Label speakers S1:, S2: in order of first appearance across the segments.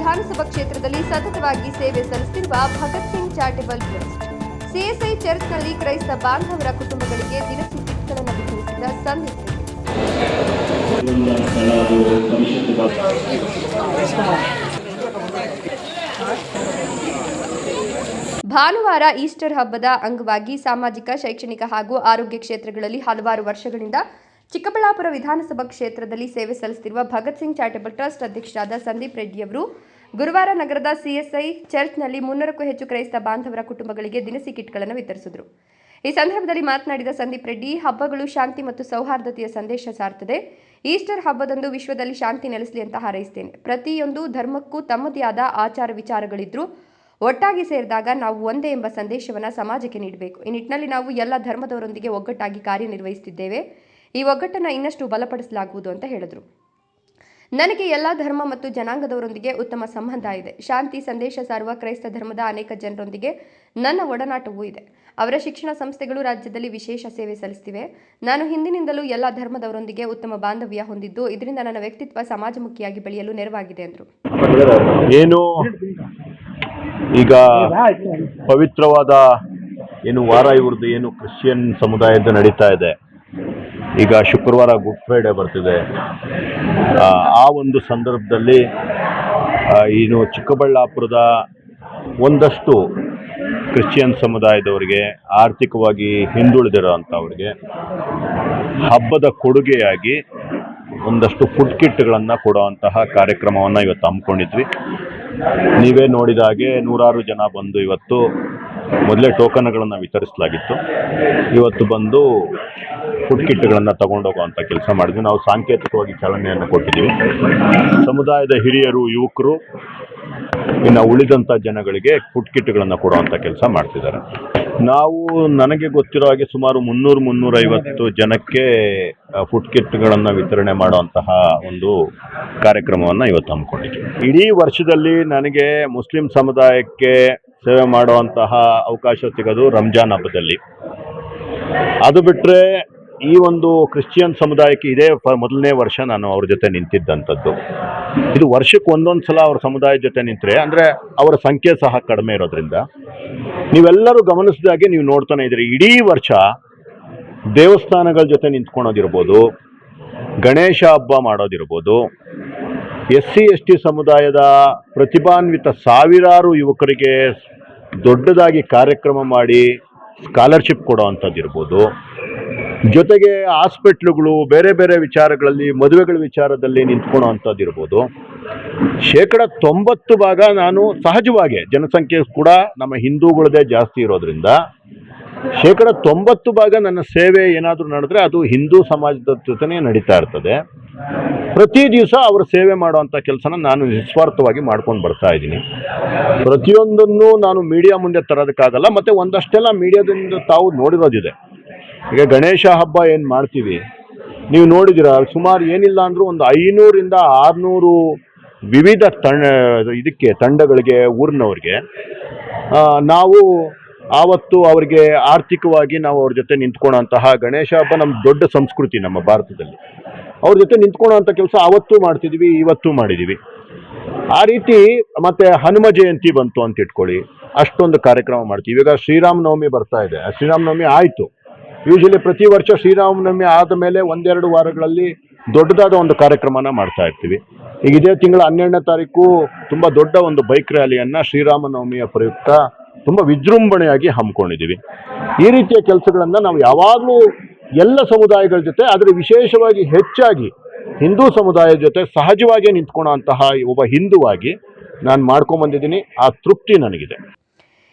S1: ವಿಧಾನಸಭಾ ಕ್ಷೇತ್ರದಲ್ಲಿ ಸತತವಾಗಿ ಸೇವೆ ಸಲ್ಲಿಸುತ್ತಿರುವ Bhagat Singh charitable trust CSI ಚರ್ಚ್ನಲ್ಲಿ ಕ್ರೈಸ್ತ ಬಾಂಧವರ ಕುಟುಂಬಗಳಿಗೆ ದಿನಸಿ ಕಿಟ್ಗಳನ್ನು ವಿತರಿಸಿದ ಸಂದೀಪ್ ಭಾನುವಾರ ಈಸ್ಟರ್ ಹಬ್ಬದ ಅಂಗವಾಗಿ ಸಾಮಾಜಿಕ, ಶೈಕ್ಷಣಿಕ ಹಾಗೂ ಆರೋಗ್ಯ ಕ್ಷೇತ್ರಗಳಲ್ಲಿ ಹಲವಾರು ವರ್ಷಗಳಿಂದ ಚಿಕ್ಕಬಳ್ಳಾಪುರ ವಿಧಾನಸಭಾ ಕ್ಷೇತ್ರದಲ್ಲಿ ಸೇವೆ ಸಲ್ಲಿಸುತ್ತಿರುವ ಭಗತ್ ಸಿಂಗ್ ಚಾರಿಟಬಲ್ ಟ್ರಸ್ಟ್ ಅಧ್ಯಕ್ಷರಾದ ಸಂದೀಪ್ ರೆಡ್ಡಿಯವರು ಗುರುವಾರ ನಗರದ ಸಿಎಸ್ಐ ಚರ್ಚ್ನಲ್ಲಿ 300ಕ್ಕೂ ಹೆಚ್ಚು ಕ್ರೈಸ್ತ ಬಾಂಧವರ ಕುಟುಂಬಗಳಿಗೆ ದಿನಸಿ ಕಿಟ್ಗಳನ್ನು ವಿತರಿಸಿದರು. ಈ ಸಂದರ್ಭದಲ್ಲಿ ಮಾತನಾಡಿದ ಸಂದೀಪ್ ರೆಡ್ಡಿ, ಹಬ್ಬಗಳು ಶಾಂತಿ ಮತ್ತು ಸೌಹಾರ್ದತೆಯ ಸಂದೇಶ ಸಾರುತ್ತದೆ. ಈಸ್ಟರ್ ಹಬ್ಬದಂದು ವಿಶ್ವದಲ್ಲಿ ಶಾಂತಿ ನೆಲೆಸಲಿ ಅಂತ ಹಾರೈಸುತ್ತೇನೆ. ಪ್ರತಿಯೊಂದು ಧರ್ಮಕ್ಕೂ ತಮ್ಮದೇ ಆದ ಆಚಾರ ವಿಚಾರಗಳಿದ್ರೂ ಒಟ್ಟಾಗಿ ಸೇರಿದಾಗ ನಾವು ಒಂದೇ ಎಂಬ ಸಂದೇಶವನ್ನು ಸಮಾಜಕ್ಕೆ ನೀಡಬೇಕು. ಈ ನಿಟ್ಟಿನಲ್ಲಿ ನಾವು ಎಲ್ಲ ಧರ್ಮದವರೊಂದಿಗೆ ಒಗ್ಗಟ್ಟಾಗಿ ಕಾರ್ಯನಿರ್ವಹಿಸುತ್ತಿದ್ದೇವೆ. ಈ ಒಗ್ಗಟ್ಟನ್ನು ಇನ್ನಷ್ಟು ಬಲಪಡಿಸಲಾಗುವುದು ಅಂತ ಹೇಳಿದರು. ನನಗೆ ಎಲ್ಲ ಧರ್ಮ ಮತ್ತು ಜನಾಂಗದವರೊಂದಿಗೆ ಉತ್ತಮ ಸಂಬಂಧ ಇದೆ. ಶಾಂತಿ ಸಂದೇಶ ಸಾರುವ ಕ್ರೈಸ್ತ ಧರ್ಮದ ಅನೇಕ ಜನರೊಂದಿಗೆ ನನ್ನ ಒಡನಾಟವೂ ಇದೆ. ಅವರ ಶಿಕ್ಷಣ ಸಂಸ್ಥೆಗಳು ರಾಜ್ಯದಲ್ಲಿ ವಿಶೇಷ ಸೇವೆ ಸಲ್ಲಿಸುತ್ತಿವೆ. ನಾನು ಹಿಂದಿನಿಂದಲೂ ಎಲ್ಲ ಧರ್ಮದವರೊಂದಿಗೆ ಉತ್ತಮ ಬಾಂಧವ್ಯ ಹೊಂದಿದ್ದು ಇದರಿಂದ ನನ್ನ ವ್ಯಕ್ತಿತ್ವ ಸಮಾಜಮುಖಿಯಾಗಿ ಬೆಳೆಯಲು ನೆರವಾಗಿದೆ ಎಂದರು.
S2: ಈಗ ಪವಿತ್ರವಾದ ವಾರ ಇವ್ರದ್ದು ಕ್ರಿಶ್ಚಿಯನ್ ಸಮುದಾಯದ ನಡೀತಾ ಇದೆ. ಈಗ ಶುಕ್ರವಾರ ಗುಡ್ ಫ್ರೈಡೆ ಬರ್ತಿದೆ. ಆ ಒಂದು ಸಂದರ್ಭದಲ್ಲಿ ಚಿಕ್ಕಬಳ್ಳಾಪುರದ ಒಂದಷ್ಟು ಕ್ರಿಶ್ಚಿಯನ್ ಸಮುದಾಯದವರಿಗೆ, ಆರ್ಥಿಕವಾಗಿ ಹಿಂದುಳಿದಿರೋ ಅಂಥವ್ರಿಗೆ ಹಬ್ಬದ ಕೊಡುಗೆಯಾಗಿ ಒಂದಷ್ಟು ಫುಡ್ ಕಿಟ್ಗಳನ್ನು ಕೊಡುವಂತಹ ಕಾರ್ಯಕ್ರಮವನ್ನು ಇವತ್ತು ಹಮ್ಮಿಕೊಂಡಿದ್ವಿ. ನೀವೇ ನೋಡಿದ ಹಾಗೆ ನೂರಾರು ಜನ ಬಂದು ಇವತ್ತು ಮೊದಲೇ ಟೋಕನ್ಗಳನ್ನು ವಿತರಿಸಲಾಗಿತ್ತು. ಇವತ್ತು ಬಂದು ಫುಡ್ ಕಿಟ್ಗಳನ್ನು ತಗೊಂಡೋಗುವಂಥ ಕೆಲಸ ಮಾಡಿದ್ವಿ. ನಾವು ಸಾಂಕೇತಿಕವಾಗಿ ಚಾಲನೆಯನ್ನು ಕೊಟ್ಟಿದ್ದೀವಿ. ಸಮುದಾಯದ ಹಿರಿಯರು, ಯುವಕರು, ಇನ್ನು ಉಳಿದಂಥ ಜನಗಳಿಗೆ ಫುಡ್ ಕಿಟ್ಗಳನ್ನು ಕೊಡುವಂಥ ಕೆಲಸ ಮಾಡ್ತಿದ್ದಾರೆ. ನಾವು ನನಗೆ ಗೊತ್ತಿರೋ ಹಾಗೆ ಸುಮಾರು 300-350 ಜನಕ್ಕೆ ಫುಡ್ ಕಿಟ್ಗಳನ್ನು ವಿತರಣೆ ಮಾಡುವಂತಹ ಒಂದು ಕಾರ್ಯಕ್ರಮವನ್ನು ಇವತ್ತು ಹಮ್ಮಿಕೊಂಡಿದ್ವಿ. ಇಡೀ ವರ್ಷದಲ್ಲಿ ನನಗೆ ಮುಸ್ಲಿಂ ಸಮುದಾಯಕ್ಕೆ ಸೇವೆ ಮಾಡುವಂತಹ ಅವಕಾಶ ಸಿಗೋದು ರಂಜಾನ್ ಹಬ್ಬದಲ್ಲಿ. ಅದು ಬಿಟ್ಟರೆ ಈ ಒಂದು ಕ್ರಿಶ್ಚಿಯನ್ ಸಮುದಾಯಕ್ಕೆ ಇದೇ ಮೊದಲನೇ ವರ್ಷ ನಾನು ಅವ್ರ ಜೊತೆ ನಿಂತಿದ್ದಂಥದ್ದು. ಇದು ವರ್ಷಕ್ಕೆ ಒಂದೊಂದು ಸಲ ಅವ್ರ ಸಮುದಾಯದ ಜೊತೆ ನಿಂತರೆ, ಅಂದರೆ ಅವರ ಸಂಖ್ಯೆ ಸಹ ಕಡಿಮೆ ಇರೋದ್ರಿಂದ ನೀವೆಲ್ಲರೂ ಗಮನಿಸಿದಾಗೆ ನೀವು ನೋಡ್ತಾನೆ ಇದ್ದೀರಿ. ಇಡೀ ವರ್ಷ ದೇವಸ್ಥಾನಗಳ ಜೊತೆ ನಿಂತ್ಕೊಳೋದಿರ್ಬೋದು, ಗಣೇಶ ಹಬ್ಬ ಮಾಡೋದಿರ್ಬೋದು, SC/ST ಸಮುದಾಯದ ಪ್ರತಿಭಾನ್ವಿತ ಸಾವಿರಾರು ಯುವಕರಿಗೆ ದೊಡ್ಡದಾಗಿ ಕಾರ್ಯಕ್ರಮ ಮಾಡಿ ಸ್ಕಾಲರ್ಶಿಪ್ ಕೊಡೋ ಅಂಥದ್ದಿರ್ಬೋದು, ಜೊತೆಗೆ ಹಾಸ್ಪಿಟ್ಲುಗಳು, ಬೇರೆ ಬೇರೆ ವಿಚಾರಗಳಲ್ಲಿ, ಮದುವೆಗಳ ವಿಚಾರದಲ್ಲಿ ನಿಂತ್ಕೊಳ್ಳೋ ಅಂಥದ್ದಿರ್ಬೋದು. 90% ನಾನು ಸಹಜವಾಗಿ ಜನಸಂಖ್ಯೆ ಕೂಡ ನಮ್ಮ ಹಿಂದೂಗಳದೇ ಜಾಸ್ತಿ ಇರೋದ್ರಿಂದ 90% ನನ್ನ ಸೇವೆ ಏನಾದರೂ ನಡೆದ್ರೆ ಅದು ಹಿಂದೂ ಸಮಾಜದ ಜೊತೆನೇ ನಡೀತಾ ಇರ್ತದೆ. ಪ್ರತಿ ದಿವಸ ಅವರು ಸೇವೆ ಮಾಡುವಂಥ ಕೆಲಸನ ನಾನು ನಿಸ್ವಾರ್ಥವಾಗಿ ಮಾಡ್ಕೊಂಡು ಬರ್ತಾ ಇದ್ದೀನಿ. ಪ್ರತಿಯೊಂದನ್ನು ನಾನು ಮೀಡಿಯಾ ಮುಂದೆ ತರೋದಕ್ಕಾಗಲ್ಲ. ಮತ್ತು ಒಂದಷ್ಟೆಲ್ಲ ಮೀಡಿಯಾದಿಂದ ತಾವು ನೋಡಿರೋದಿದೆ. ಈಗ ಗಣೇಶ ಹಬ್ಬ ಏನು ಮಾಡ್ತೀವಿ ನೀವು ನೋಡಿದಿರ, ಸುಮಾರು ಏನಿಲ್ಲ ಅಂದರೂ ಒಂದು 500-600 ವಿವಿಧ ತಂಡಗಳಿಗೆ, ಊರಿನವ್ರಿಗೆ ನಾವು ಆವತ್ತು ಅವರಿಗೆ ಆರ್ಥಿಕವಾಗಿ ನಾವು ಅವ್ರ ಜೊತೆ ನಿಂತ್ಕೊಳ್ಳೋಂತಹ, ಗಣೇಶ ಹಬ್ಬ ನಮ್ಮ ದೊಡ್ಡ ಸಂಸ್ಕೃತಿ ನಮ್ಮ ಭಾರತದಲ್ಲಿ. ಅವ್ರ ಜೊತೆ ನಿಂತ್ಕೊಳ್ಳೋಂಥ ಕೆಲಸ ಅವತ್ತೂ ಮಾಡ್ತಿದ್ವಿ, ಇವತ್ತೂ ಮಾಡಿದ್ದೀವಿ. ಆ ರೀತಿ ಮತ್ತೆ ಹನುಮ ಜಯಂತಿ ಬಂತು ಅಂತ ಇಟ್ಕೊಳ್ಳಿ, ಅಷ್ಟೊಂದು ಕಾರ್ಯಕ್ರಮ ಮಾಡ್ತೀವಿ. ಇವಾಗ ಶ್ರೀರಾಮನವಮಿ ಬರ್ತಾ ಇದೆ. ಶ್ರೀರಾಮನವಮಿ ಆಯಿತು. ಯೂಶಲಿ ಪ್ರತಿ ವರ್ಷ ಶ್ರೀರಾಮನವಮಿ ಆದ ಮೇಲೆ 1-2 ವಾರಗಳಲ್ಲಿ ದೊಡ್ಡದಾದ ಒಂದು ಕಾರ್ಯಕ್ರಮನ ಮಾಡ್ತಾ ಇರ್ತೀವಿ. ಈಗ ಇದೇ ತಿಂಗಳ 12ನೇ ತಾರೀಕು ತುಂಬ ದೊಡ್ಡ ಒಂದು ಬೈಕ್ ರ್ಯಾಲಿಯನ್ನು ಶ್ರೀರಾಮನವಮಿಯ ಪ್ರಯುಕ್ತ ತುಂಬ ವಿಜೃಂಭಣೆಯಾಗಿ ಹಮ್ಮಿಕೊಂಡಿದ್ದೀವಿ. ಈ ರೀತಿಯ ಕೆಲಸಗಳನ್ನು ನಾವು ಯಾವಾಗಲೂ ಎಲ್ಲ ಸಮುದಾಯಗಳ ಜೊತೆ, ಆದರೆ ವಿಶೇಷವಾಗಿ ಹೆಚ್ಚಾಗಿ ಹಿಂದೂ ಸಮುದಾಯದ ಜೊತೆ ಸಹಜವಾಗಿ ನಿಂತ್ಕೊಳ್ಳೋ ಅಂತಹ ಒಬ್ಬ ಹಿಂದುವಾಗಿ ನಾನು ಮಾಡ್ಕೊಂಬಂದಿದ್ದೀನಿ. ಆ ತೃಪ್ತಿ ನನಗಿದೆ.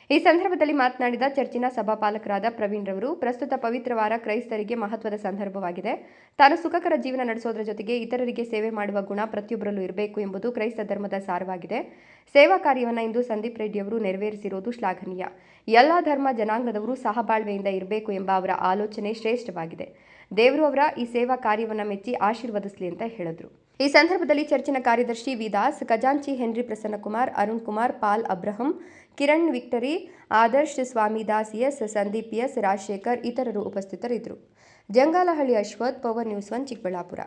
S1: ಈ ಸಂದರ್ಭದಲ್ಲಿ ಮಾತನಾಡಿದ ಚರ್ಚಿನ ಸಭಾಪಾಲಕರಾದ ಪ್ರವೀಣ್ ರವರು, ಪ್ರಸ್ತುತ ಪವಿತ್ರ ವಾರ ಕ್ರೈಸ್ತರಿಗೆ ಮಹತ್ವದ ಸಂದರ್ಭವಾಗಿದೆ. ತಾನು ಸುಖಕರ ಜೀವನ ನಡೆಸೋದ್ರ ಜೊತೆಗೆ ಇತರರಿಗೆ ಸೇವೆ ಮಾಡುವ ಗುಣ ಪ್ರತಿಯೊಬ್ಬರಲ್ಲೂ ಇರಬೇಕು ಎಂಬುದು ಕ್ರೈಸ್ತ ಧರ್ಮದ ಸಾರವಾಗಿದೆ. ಸೇವಾ ಕಾರ್ಯವನ್ನು ಇಂದು ಸಂದೀಪ್ ರೆಡ್ಡಿಯವರು ನೆರವೇರಿಸಿರುವುದು ಶ್ಲಾಘನೀಯ. ಎಲ್ಲ ಧರ್ಮ ಜನಾಂಗದವರು ಸಹಬಾಳ್ವೆಯಿಂದ ಇರಬೇಕು ಎಂಬ ಅವರ ಆಲೋಚನೆ ಶ್ರೇಷ್ಠವಾಗಿದೆ. ದೇವರು ಅವರ ಈ ಸೇವಾ ಕಾರ್ಯವನ್ನು ಮೆಚ್ಚಿ ಆಶೀರ್ವದಿಸಲಿ ಅಂತ ಹೇಳಿದರು. ಈ ಸಂದರ್ಭದಲ್ಲಿ ಚರ್ಚಿನ ಕಾರ್ಯದರ್ಶಿ ವಿದಾಸ್, ಖಜಾಂಚಿ Henry Prasannakumar, Arun Kumar, Paul Abraham, Kiran victory, Adarsh, Swami Das S, Sandeep S, Rajashekar ಇತರರು ಉಪಸ್ಥಿತರಿದ್ದರು. Jangalahalli Ashwath, power news 1 Chikkaballapur.